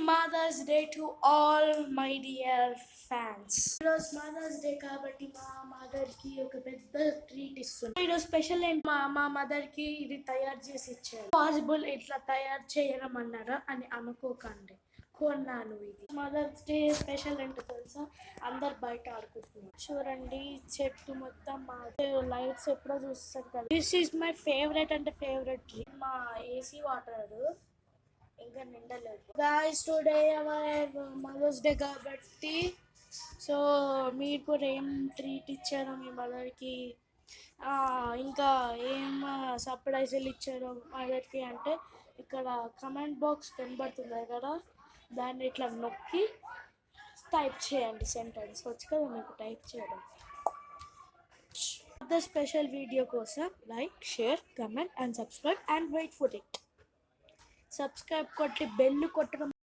Mothers day to all my dear fans. ఈరోజు mothers day కాబట్టి మా మదర్ కి ఒక పెద్ద ట్రీట్ ఇస్తున్నాను. ఈరోజు స్పెషల్ ఏంటి, మా మదర్ కి ఇది తయారు చేసి ఇచ్చారు. పాసిబుల్ ఇట్లా తయారు చేయడం అన్నారా అని అనుకోకండి, కొన్నాను ఇది. మదర్స్ డే స్పెషల్ ఏంటో తెలుసా, అందరు బయట ఆడుకుంటున్నారు. చూడండి చెట్టు మొత్తం మా లైట్స్ ఎప్పుడో చూస్తారు కదా. దిస్ ఈస్ మై ఫేవరెట్ అంటే ఫేవరెట్ ట్రీ. మా ఏసీ వాటర్ ఇంకా నిండలేదు. గాయస్ టుడే మదర్స్ డే కాబట్టి సో మీరు కూడా ఏం ట్రీట్ ఇచ్చారో మీ మదర్కి, ఇంకా ఏం సర్ప్రైజులు ఇచ్చారో మదర్కి అంటే ఇక్కడ కమెంట్ బాక్స్ కనబడుతుంది కదా, దాన్ని ఇట్లా నొక్కి టైప్ చేయండి. సెంటెన్స్ వచ్చు కదా మీకు టైప్ చేయడం. ద స్పెషల్ వీడియో కోసం like, share, comment and subscribe and wait for it. Subscribe కొట్టి బెల్ కొట్టడం